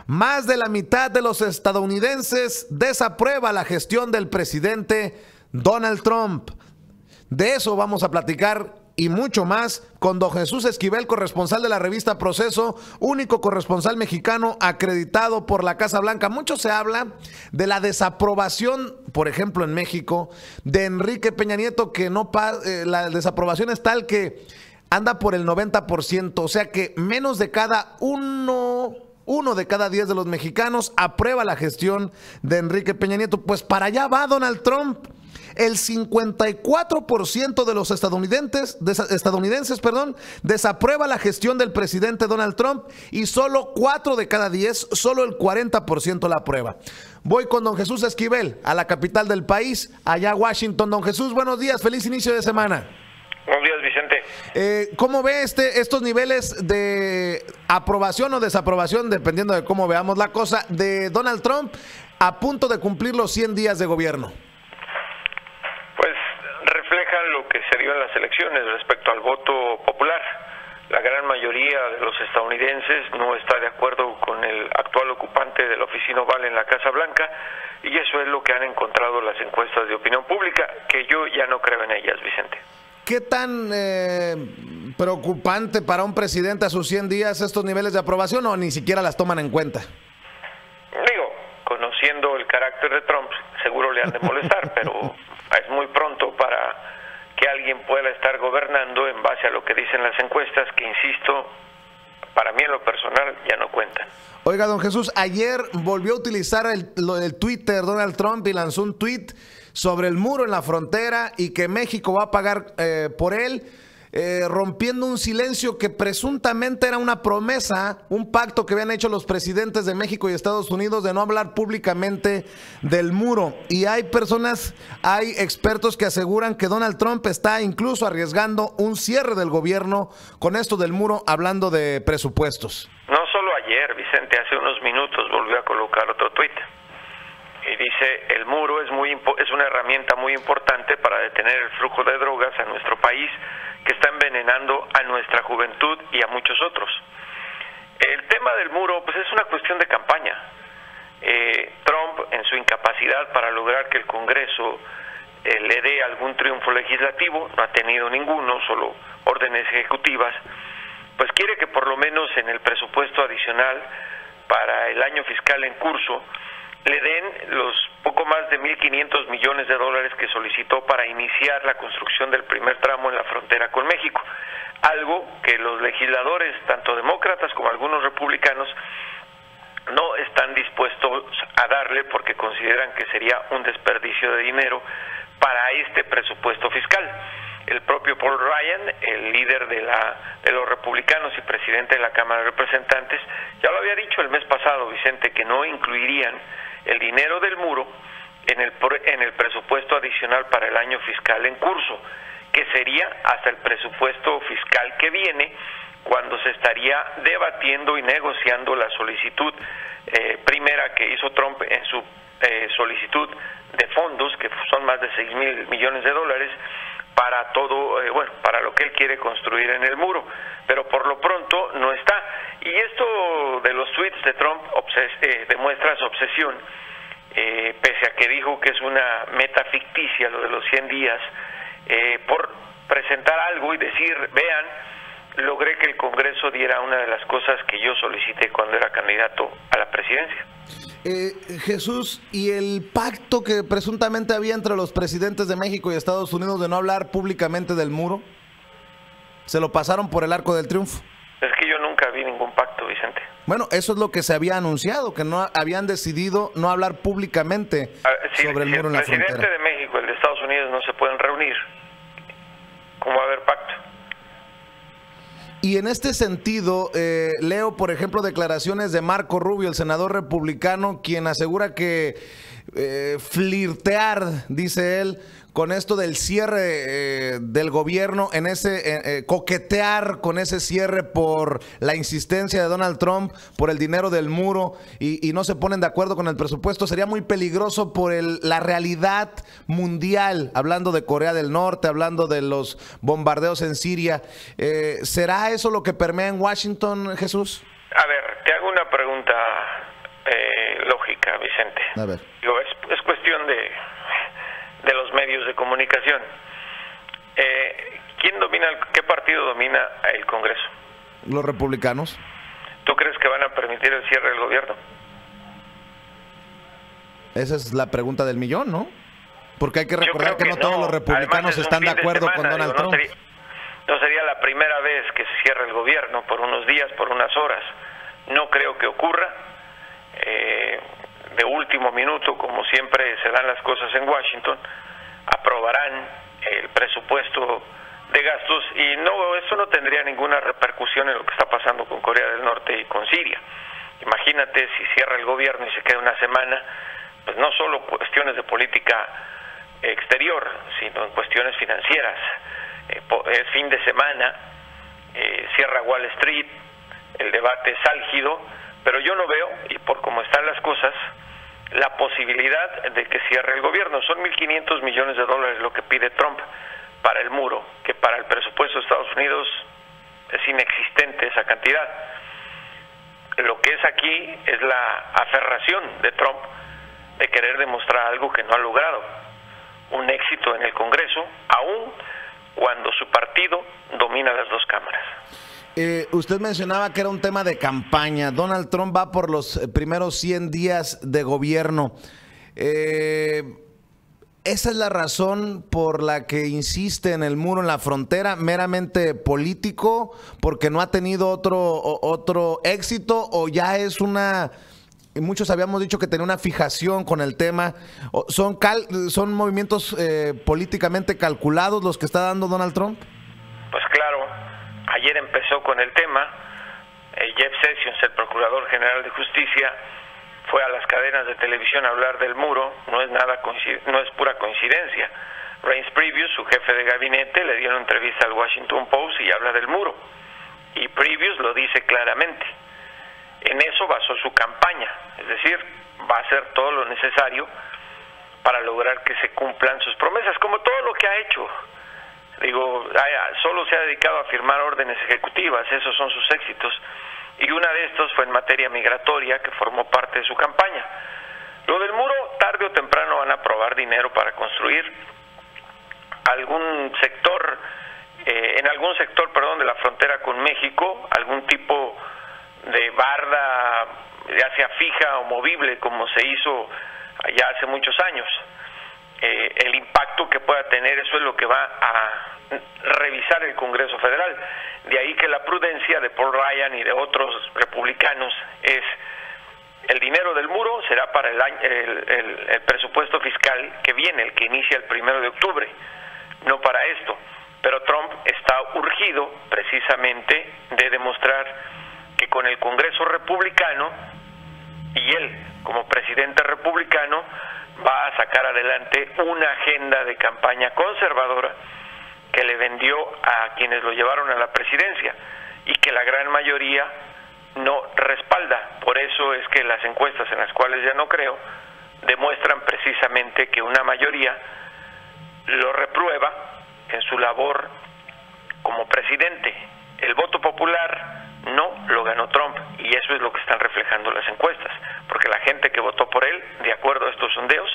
Más de la mitad de los estadounidenses desaprueba la gestión del presidente Donald Trump. De eso vamos a platicar y mucho más con don Jesús Esquivel, corresponsal de la revista Proceso, único corresponsal mexicano acreditado por la Casa Blanca. Mucho se habla de la desaprobación, por ejemplo, en México, de Enrique Peña Nieto, que la desaprobación es tal que anda por el 90%, o sea que menos de cada uno de cada 10 de los mexicanos aprueba la gestión de Enrique Peña Nieto. Pues para allá va Donald Trump. El 54% de los estadounidenses, desaprueba la gestión del presidente Donald Trump y solo 4 de cada 10, solo el 40% la aprueba. Voy con don Jesús Esquivel a la capital del país, allá Washington. Don Jesús, buenos días, feliz inicio de semana. Buenos días, Vicente. ¿Cómo ve estos niveles de aprobación o desaprobación, dependiendo de cómo veamos la cosa, de Donald Trump a punto de cumplir los 100 días de gobierno? Pues refleja lo que se dio en las elecciones respecto al voto popular. La gran mayoría de los estadounidenses no está de acuerdo con el actual ocupante de la oficina oval en la Casa Blanca, y eso es lo que han encontrado las encuestas de opinión pública, que yo ya no creo en ellas, Vicente. ¿Qué tan preocupante para un presidente a sus 100 días estos niveles de aprobación, o ni siquiera las toman en cuenta? Digo, conociendo el carácter de Trump, seguro le han de molestar, pero es muy pronto para que alguien pueda estar gobernando en base a lo que dicen las encuestas, que insisto, para mí en lo personal ya no cuentan. Oiga, don Jesús, ayer volvió a utilizar el Twitter Donald Trump y lanzó un tweet sobre el muro en la frontera y que México va a pagar por él, rompiendo un silencio que presuntamente era una promesa, un pacto que habían hecho los presidentes de México y Estados Unidos de no hablar públicamente del muro. Y hay expertos que aseguran que Donald Trump está incluso arriesgando un cierre del gobierno con esto del muro, hablando de presupuestos. No solo ayer, Vicente, hace unos minutos volvió a colocar otro tuit. Y dice, el muro es una herramienta muy importante para detener el flujo de drogas a nuestro país, que está envenenando a nuestra juventud y a muchos otros. El tema del muro pues es una cuestión de campaña. Trump, en su incapacidad para lograr que el Congreso le dé algún triunfo legislativo, no ha tenido ninguno, solo órdenes ejecutivas, pues quiere que por lo menos en el presupuesto adicional para el año fiscal en curso le den los poco más de 1.500 millones de dólares que solicitó para iniciar la construcción del primer tramo en la frontera con México, algo que los legisladores, tanto demócratas como algunos republicanos, no están dispuestos a darle porque consideran que sería un desperdicio de dinero para este presupuesto fiscal. El propio Paul Ryan, el líder de los republicanos y presidente de la Cámara de Representantes, ya lo había dicho el mes pasado, Vicente, que no incluirían el dinero del muro en el presupuesto adicional para el año fiscal en curso, que sería hasta el presupuesto fiscal que viene, cuando se estaría debatiendo y negociando la solicitud primera que hizo Trump en su solicitud de fondos, que son más de 6,000 millones de dólares, para todo, para lo que él quiere construir en el muro, pero por lo pronto no está. Y esto de los tweets de Trump demuestra su obsesión, pese a que dijo que es una meta ficticia lo de los 100 días, por presentar algo y decir, vean, logré que el Congreso diera una de las cosas que yo solicité cuando era candidato a la presidencia. Jesús, ¿y el pacto que presuntamente había entre los presidentes de México y Estados Unidos de no hablar públicamente del muro? ¿Se lo pasaron por el arco del triunfo? Es que yo nunca vi ningún pacto, Vicente. Bueno, eso es lo que se había anunciado, que no habían decidido no hablar públicamente sobre el muro en la frontera. El presidente de México y el de Estados Unidos no se pueden reunir, ¿cómo va a haber pacto? Y en este sentido, leo, por ejemplo, declaraciones de Marco Rubio, el senador republicano, quien asegura que flirtear, dice él, con esto del cierre del gobierno, en ese coquetear con ese cierre por la insistencia de Donald Trump, por el dinero del muro, y no se ponen de acuerdo con el presupuesto, sería muy peligroso por la realidad mundial, hablando de Corea del Norte, hablando de los bombardeos en Siria. ¿Será eso lo que permea en Washington, Jesús? A ver, te hago una pregunta Vicente. A ver. Digo, es cuestión de los medios de comunicación. ¿Qué partido domina el Congreso? Los republicanos. ¿Tú crees que van a permitir el cierre del gobierno? Esa es la pregunta del millón, ¿no? Porque hay que recordar que no todos los republicanos Además, están de acuerdo con Donald Trump. No sería la primera vez que se cierra el gobierno por unos días, por unas horas. No creo que ocurra. De último minuto, como siempre se dan las cosas en Washington, aprobarán el presupuesto de gastos y no, eso no tendría ninguna repercusión en lo que está pasando con Corea del Norte y con Siria. Imagínate si cierra el gobierno y se queda una semana, pues no solo cuestiones de política exterior, sino en cuestiones financieras. Es fin de semana, cierra Wall Street, el debate es álgido, pero yo no veo, y por cómo están las cosas, la posibilidad de que cierre el gobierno. Son 1.500 millones de dólares lo que pide Trump para el muro, que para el presupuesto de Estados Unidos es inexistente esa cantidad. Lo que es aquí es la aferración de Trump de querer demostrar algo que no ha logrado, un éxito en el Congreso, aún cuando su partido domina las dos cámaras. Usted mencionaba que era un tema de campaña. Donald Trump va por los primeros 100 días de gobierno. ¿Esa es la razón por la que insiste en el muro en la frontera, meramente político, porque no ha tenido otro éxito, o ya es una... Muchos habíamos dicho que tenía una fijación con el tema? ¿Son movimientos políticamente calculados los que está dando Donald Trump? Pues claro, ayer empezó con el tema. Jeff Sessions, el Procurador General de Justicia, fue a las cadenas de televisión a hablar del muro. No es pura coincidencia. Reince Priebus, su jefe de gabinete, le dio una entrevista al Washington Post y habla del muro. Y Priebus lo dice claramente. En eso basó su campaña, es decir, va a hacer todo lo necesario para lograr que se cumplan sus promesas, como todo lo que ha hecho. Digo, solo se ha dedicado a firmar órdenes ejecutivas, esos son sus éxitos. Y una de estos fue en materia migratoria, que formó parte de su campaña. Lo del muro, tarde o temprano van a aprobar dinero para construir algún sector, en algún sector, de la frontera con México, algún tipo de barda, ya sea fija o movible, como se hizo ya hace muchos años. El impacto que pueda tener, eso es lo que va a revisar el Congreso Federal. De ahí que la prudencia de Paul Ryan y de otros republicanos es: el dinero del muro será para el presupuesto fiscal que viene, el que inicia el 1 de octubre, no para esto. Pero Trump está urgido precisamente de demostrar que con el Congreso republicano y él como presidente republicano va a sacar adelante una agenda de campaña conservadora que le vendió a quienes lo llevaron a la presidencia y que la gran mayoría no respalda. Por eso es que las encuestas, en las cuales ya no creo, demuestran precisamente que una mayoría lo reprueba en su labor como presidente. El voto popular no lo ganó Trump, y eso es lo que están reflejando las encuestas, porque la gente que votó por él, de acuerdo a estos sondeos,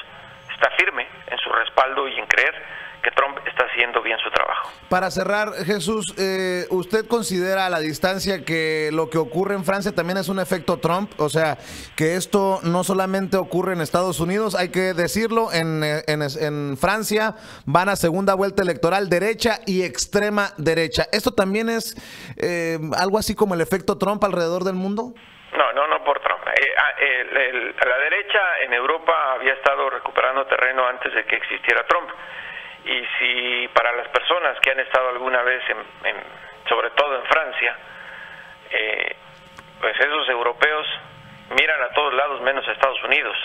está firme en su respaldo y en creer que Trump está haciendo bien su trabajo. Para cerrar, Jesús, ¿usted considera a la distancia que lo que ocurre en Francia también es un efecto Trump? O sea, que esto no solamente ocurre en Estados Unidos, hay que decirlo, en Francia van a segunda vuelta electoral, derecha y extrema derecha. ¿Esto también es algo así como el efecto Trump alrededor del mundo? No por Trump. La derecha en Europa había estado recuperando terreno antes de que existiera Trump. Y si para las personas que han estado alguna vez, sobre todo en Francia, pues esos europeos miran a todos lados menos a Estados Unidos.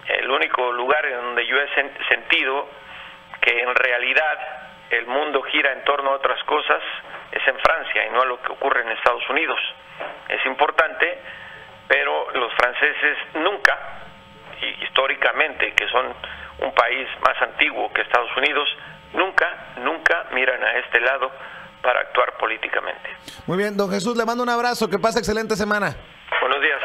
El único lugar en donde yo he sentido que en realidad el mundo gira en torno a otras cosas es en Francia y no a lo que ocurre en Estados Unidos. Es importante, pero los franceses nunca, y históricamente, que son un país más antiguo que Estados Unidos, nunca miran a este lado para actuar políticamente. Muy bien, don Jesús, le mando un abrazo, que pase excelente semana. Buenos días.